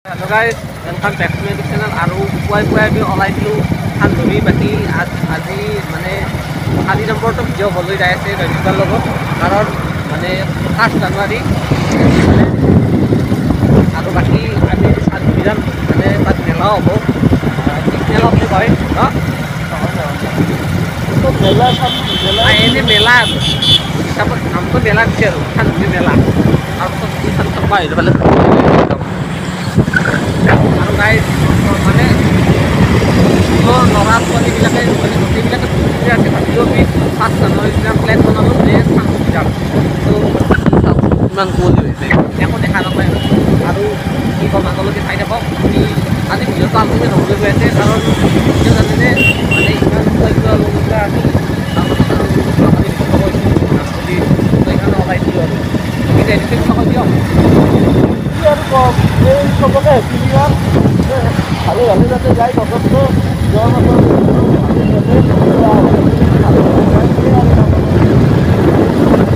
Hello guys, welcome back to my channel. Aru puai আমি ওলাই দিলো ধান ধৰি বাকি আজি মানে আজি নম্বৰটো ভিডিঅ' বলৈ যাই আছে ৰবিবাৰ লগত কাৰণ মানে 1 জানুৱাৰী আৰু বাকি আমি সাত দিন মানে তাত মেলা হ'ব মেলা বুলি কয় তো মেলা সব এনে মেলা সব নামটো মেলা দিছে আৰু ধান ধৰি মেলা আৰু সব বাহিৰ ফালে আৰু গাইজ মানে ল'ৰা ছোৱালীবিলাকে মানে গোটেইবিলাকে খুচি আছে ভাবিও আমি 5 জানুৱাৰী দিনা প্লেন বনালোঁ যে চাংচি যাম তো ইমান কুঁৱলী হৈছে একো দেখা নাপায় আৰু কি ক'ম আগলৈকে চাই থাকক আমি আজি ভিডিঅ'টো আগলৈকে নহ'বলৈ গৈ আছে কাৰণ কিয় জানেনে মানে ইমান তথ্য লগা আমি সেইকাৰণে ওলাই দিলোঁ আৰু এতিয়া এডিটিং চাব দিয়ক চবকে হেপিলিয়াৰ ভালে ভালে যাতে যাই বছৰটো যোৱা বছৰ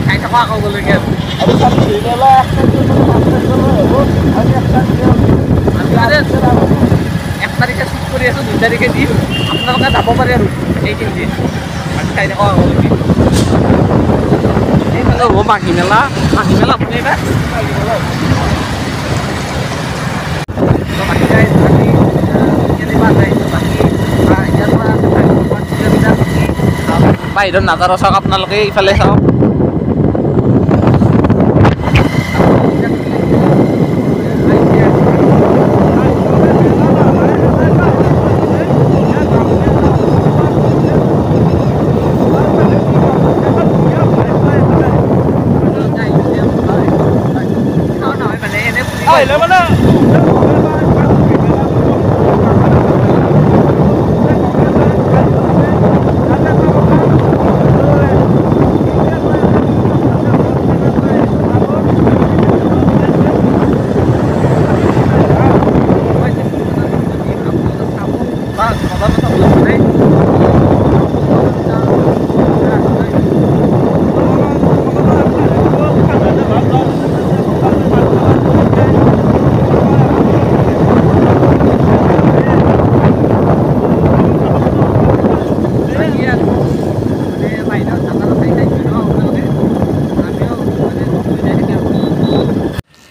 খাই থকা ক'বলগীয়া আৰু চাৰি মেলা আমি 1 তাৰিখে শ্বুট কৰি আছোঁ 2 তাৰিখে দিম আপোনালোকে যাব পাৰে আৰু এই তিনিদিন খাই থকা ক'বলগীয়া এইফালে হ'ব মাঘী মেলা আপুনি এইবাৰ বাহিৰত নাজাৰো চাওক আপোনালোকে ইফালে চাওক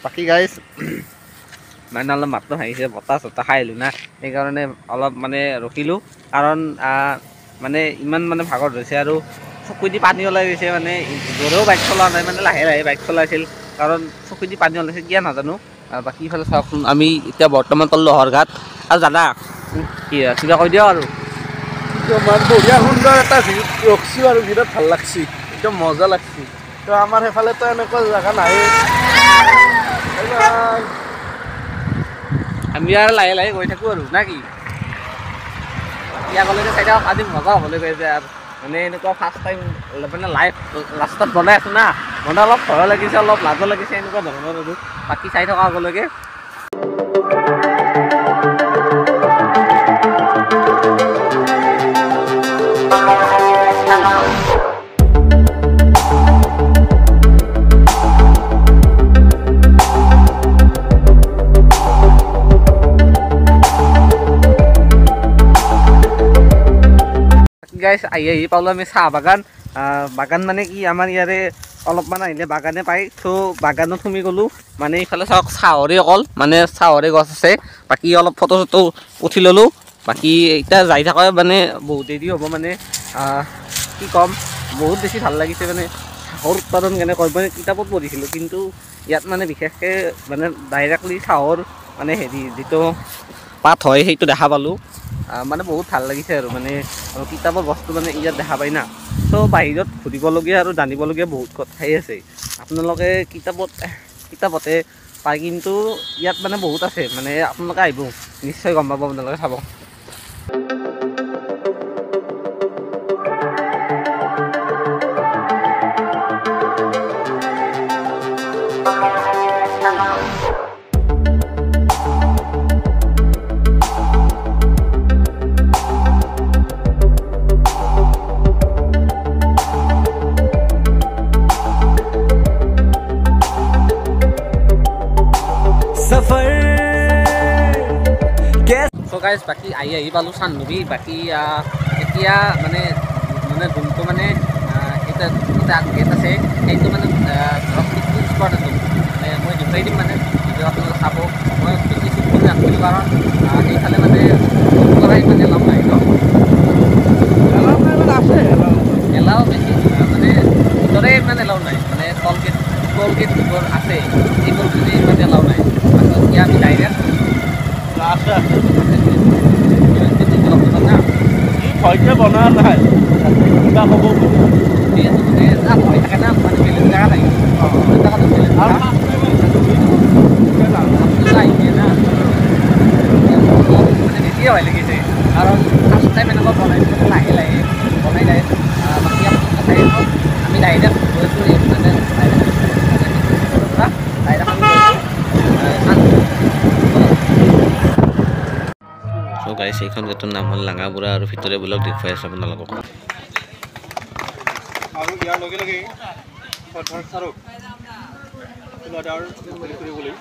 বাকি গাইজ মানে অলপ মাতটো হাঁহিছে বতাহ চতাহ খাই আহিলোঁ না সেইকাৰণে অলপ মানে ৰখিলোঁ কাৰণ মানে ইমান মানে ভাগৰ ধৰিছে আৰু চকুদি পানী ওলাই গৈছে মানে জোৰেও বাইক চলোৱা নাই মানে লাহে লাহে বাইক চলাইছিল কাৰণ চকুদি পানী ওলাইছে কিয় নাজানো বাকী ইফালে চাওকচোন আমি এতিয়া বৰ্তমান লোহাৰ ঘাট আৰু দাদা কিবা কৈ দিয়ক আৰু বঢ়িয়া সুন্দৰ এটা ৰখিছোঁ আৰু বিৰাট ভাল লাগছি একদম মজা লাগছি তো আমাৰ সেইফালেতো এনেকুৱা জেগা নাই আমি আৰু লাহে লাহে গৈ থাকোঁ আৰু না কি ইয়ালৈকে চাই থাকক আজি মজা হ'বলৈ গৈ আছে আৰু মানে এনেকুৱা ফাৰ্ষ্ট টাইম মানে লাইভ লাষ্টত বনাই আছোঁ না মানে অলপ ভয় লাগিছে অলপ লাজো লাগিছে এনেকুৱা ধৰণৰ আৰু বাকী চাই থকা আগলৈকে গাইজ আহি পালোঁ আমি চাহ বাগান মানে কি আমাৰ ইয়াৰে অলপমান আহিলে বাগানে পায় তো বাগানত সোমাই গ'লোঁ মানে ইফালে চাওক চাহৰে অকল মানে চাহৰে গছ আছে বাকী অলপ ফটো চটো উঠি ল'লোঁ বাকী এতিয়া যাই থকা মানে বহুত দেৰি হ'ব মানে কি ক'ম বহুত বেছি ভাল লাগিছে মানে চাহৰ উৎপাদন কেনেকৈ মানে কিতাপত পঢ়িছিলোঁ কিন্তু ইয়াত মানে বিশেষকৈ মানে ডাইৰেক্টলি চাহৰ মানে হেৰি যিটো পাত হয় সেইটো দেখা পালোঁ মানে বহুত ভাল লাগিছে আৰু মানে কিতাপৰ বস্তু মানে ইয়াত দেখা পায় না তো বাহিৰত ঘূৰিবলগীয়া আৰু জানিবলগীয়া বহুত কথাই আছে আপোনালোকে কিতাপতে পায় কিন্তু ইয়াত মানে বহুত আছে মানে আপোনালোকে আহিব নিশ্চয় গম পাব আপোনালোকে চাব सफर গাইজ বাকী আহি পালোঁ চান্দুবি বাকী এতিয়া মানে যোনটো মানে এটা গেট আছে সেইটো মানে ধৰক পিকনিক স্পট আছে মানে মই দেখুৱাই দিম মানে ভিডিঅ' আপোনালোকে চাব মই বেছি চুট নাথাকিলোঁ কাৰণ সেইফালে মানে কৰাই মানে লগ নাই ন এলাও বেছি মানে ভিতৰে মানে এলাও নাই মানে টল গেট যিবোৰ আছে সেইবোৰ যদি মানে এলাও নাই এতিয়া আমি ডাইৰেক্ট আছে না হয়তো বনোৱা নাই কিবা ক'ব যিহেতু মানে ভয় থাকে না মানে বেলেগ জেগা নাই জেগাটো বেলেগ আহিছে না মানে বেছিয়ে ভয় লাগিছে কাৰণ ফাৰ্ষ্ট টাইম এনেকুৱা বনাইছোঁ লাহে লাহে বনাই যায় বাকী আমি ডাইৰেক্ট গৈছোঁ মানে চ' গাইছ এইখন গেটৰ নাম হ'ল লাঙাবুঢ়া আৰু ভিতৰে বোলক দেখুৱাই আছোঁ আপোনালোকক আৰু ইয়াৰ লগে লগে চাৰক কৰিবলৈ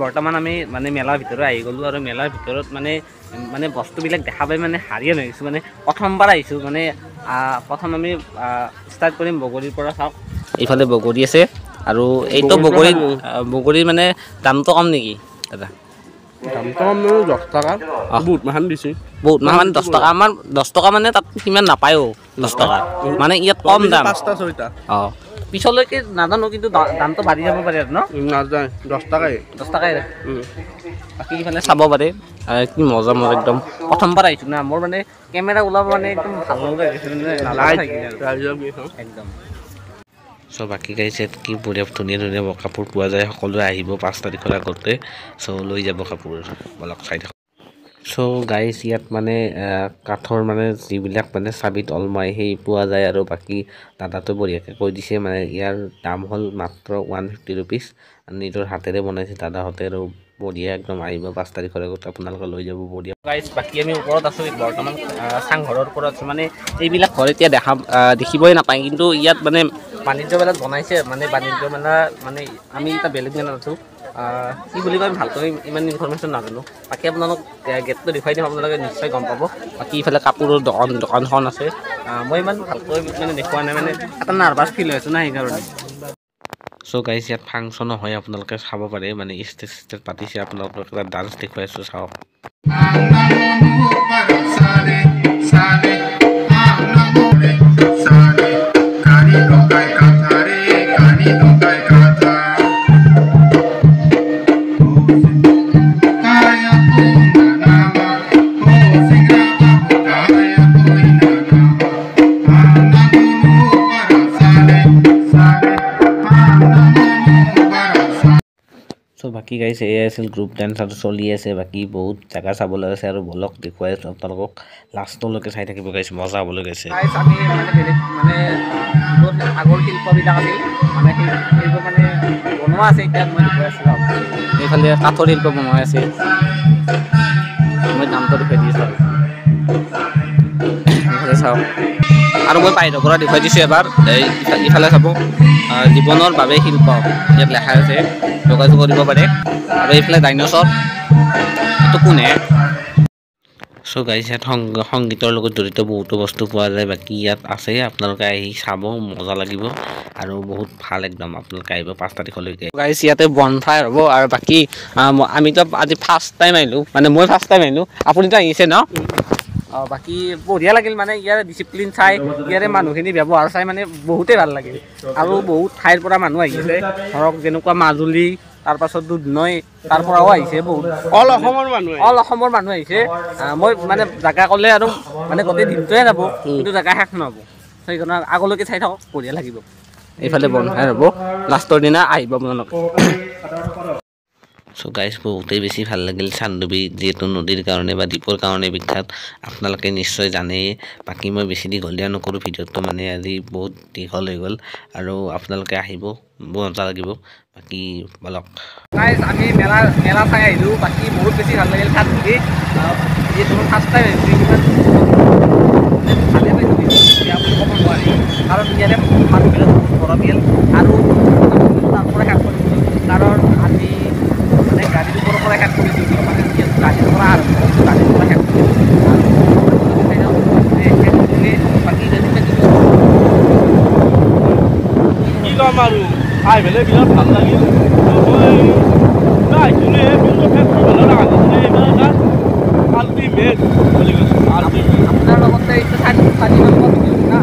বৰ্তমান আমি মানে মেলাৰ ভিতৰত আহি গ'লোঁ আৰু মেলাৰ ভিতৰত মানে বস্তুবিলাক দেখা পাই মানে হাৰিয়ে নহৈছোঁ মানে প্ৰথমবাৰ আহিছোঁ মানে প্ৰথম আমি ষ্টাৰ্ট কৰিম বগৰীৰ পৰা চাওক এইফালে বগৰী আছে আৰু এইটো বগৰীৰ মানে দামটো কম নেকি দাদা দামটো 10 টকা বহুত মাহান দিছে বহুত মাহ মানে 10 টকা আমাৰ 10 টকা মানে তাত সিমান নাপায়ো 10 টকা মানে ইয়াত কম দাম 5টা 6টা অঁ পিছলৈকে নাজানো কিন্তু দামটো বাঢ়ি যাব পাৰে আৰু ন নাযায় 10 টাকাই বাকী ইফালে চাব পাৰে কি মজা মোৰ একদম প্ৰথমবাৰ আহিছোঁ না মোৰ মানে কেমেৰা ওলাব মানে একদম ভাল একদম চ' বাকী গাইছে কি বঢ়িয়া ধুনীয়া ধুনীয়া কাপোৰ পোৱা যায় সকলোৱে আহিব 5 তাৰিখৰ আগতে চ' লৈ যাব কাপোৰ বলক চাই থাকক চ' গাইজ ইয়াত মানে কাঠৰ মানে যিবিলাক মানে চাবিত অলমাই সেই পোৱা যায় আৰু বাকী দাদাটো বঢ়িয়াকৈ কৈ দিছে মানে ইয়াৰ দাম হ'ল মাত্ৰ 150 ৰুপিজ নিজৰ হাতেৰে বনাইছে দাদাহঁতে আৰু বঢ়িয়া একদম আহিব 5 তাৰিখৰ আগত আপোনালোকে লৈ যাব বঢ়িয়া গাইজ বাকী আমি ওপৰত আছোঁ বৰ্তমান চাংঘৰৰ ওপৰত আছোঁ মানে এইবিলাক ঘৰ এতিয়া দেখিবই নাপায় কিন্তু ইয়াত মানে বাণিজ্য মেলাত বনাইছে মানে বাণিজ্য মেলা মানে আমি এতিয়া বেলেগ মেলাত আছোঁ কি বুলি কয় ভালকৈ ইমান ইনফৰমেশ্যন নাজানো বাকী আপোনালোক গেটটো দেখুৱাই দিম আপোনালোকে নিশ্চয় গম পাব বাকী ইফালে কাপোৰৰ দোকানখন আছে মই ইমান ভালকৈ মানে দেখুওৱা নাই মানে এটা নাৰ্ভাছ ফিল হৈ আছোঁ না সেইকাৰণে চ' গাইজ ইয়াত ফাংচনো হয় আপোনালোকে চাব পাৰে মানে ষ্টেজ পাতিছে আপোনালোকক এটা ডান্স দেখুৱাই আছোঁ চাওক চ' বাকী গাইছে এয়া আছিল গ্ৰুপ ডান্স আৰু চলি আছে বাকী বহুত জেগা চাবলৈ আছে আৰু বলক দেখুৱাই আছোঁ আপোনালোকক লাষ্টলৈকে চাই থাকিব গাইছে মজা হ'বলৈ গৈছে আমি মানে আগৰ শিল্পবিলাক আছিল মানে সেইবোৰ মানে বনোৱা আছে এতিয়া মই দেখুৱাই আছোঁ এইফালে কাঠৰ শিল্প বনোৱা আছে মই দামটো দেখুৱাই দি আছোঁ এইফালে চাওক আৰু মই বাহিৰৰ পৰা দেখুৱাই দিছোঁ এবাৰ ইফালে চাব জীৱনৰ বাবে শিল্প ইয়াত লেখা আছে যোগাযোগ কৰিব পাৰে আৰু এইফালে ডাইন'ছৰ এইটো কোনে চ' গাইজ ইয়াত সংগীতৰ লগত জড়িত বহুতো বস্তু পোৱা যায় বাকী ইয়াত আছে আপোনালোকে আহি চাব মজা লাগিব আৰু বহুত ভাল একদম আপোনালোকে আহিব 5 তাৰিখলৈকে গাইজ ইয়াতে বনফায়াৰ হ'ব আৰু বাকী আমিতো আজি ফাৰ্ষ্ট টাইম আহিলোঁ মানে মই ফাৰ্ষ্ট টাইম আহিলোঁ আপুনিতো আহিছে ন বাকী বঢ়িয়া লাগিল মানে ইয়াৰ ডিচিপ্লিন চাই ইয়াৰে মানুহখিনি ব্যৱহাৰ চাই মানে বহুতেই ভাল লাগিল আৰু বহুত ঠাইৰ পৰা মানুহ আহিছে ধৰক যেনেকুৱা মাজুলী তাৰপাছত দুধনৈ তাৰ পৰাও আহিছে বহুত অল অসমৰ মানুহ আহিছে মই মানে জেগা ক'লে আৰু মানে গোটেই দিনটোৱে যাব কিন্তু জেগা শেষ নহ'ব সেইকাৰণে আগলৈকে চাই থাকক বঢ়িয়া লাগিব এইফালে বনফায়াৰ হ'ব লাষ্টৰ দিনা আহিব আপোনালোকে চ' গাইজ বহুতেই বেছি ভাল লাগিল চানডুবি যিহেতু নদীৰ কাৰণে বা দ্বীপৰ কাৰণে বিখ্যাত আপোনালোকে নিশ্চয় জানেই বাকী মই বেছি দীঘলীয়া নকৰোঁ ভিডিঅ'টো মানে আজি বহুত দীঘল হৈ গ'ল আৰু আপোনালোকে আহিব মজা লাগিব বাকী বলক গাইজ আমি মেলা চাই আহিলোঁ বাকী বহুত বেছি ভাল লাগিল চানডুবি যিহেতু ফাৰ্ষ্ট টাইম ভালে পাইছোঁ বেয়া বুলি ক'ব নোৱাৰি কাৰণ ইয়াতে মানুহবিলাক গৰমিয়াল আৰু তাৰ পৰা শেষ কৰিছোঁ কাৰণ আমি মানে গাড়ীৰ ওপৰৰ পৰা শেষ কৰিছোঁ মানে যিহেতু গাড়ীৰ পৰা আৰম্ভ কৰিছোঁ গাড়ীৰ পৰা শেষ কৰিছোঁ বাকী কি ক'ম আৰু খাই পেলাই বিৰাট ভাল লাগিল মই আহিছিলে বিলটো ফেষ্টিভেলৰ আহিছিলে এইবাৰ তাত আল্টিমেট বুলি কৈছোঁ আপোনাৰ লগতে এইটো চাৰি নম্বৰ না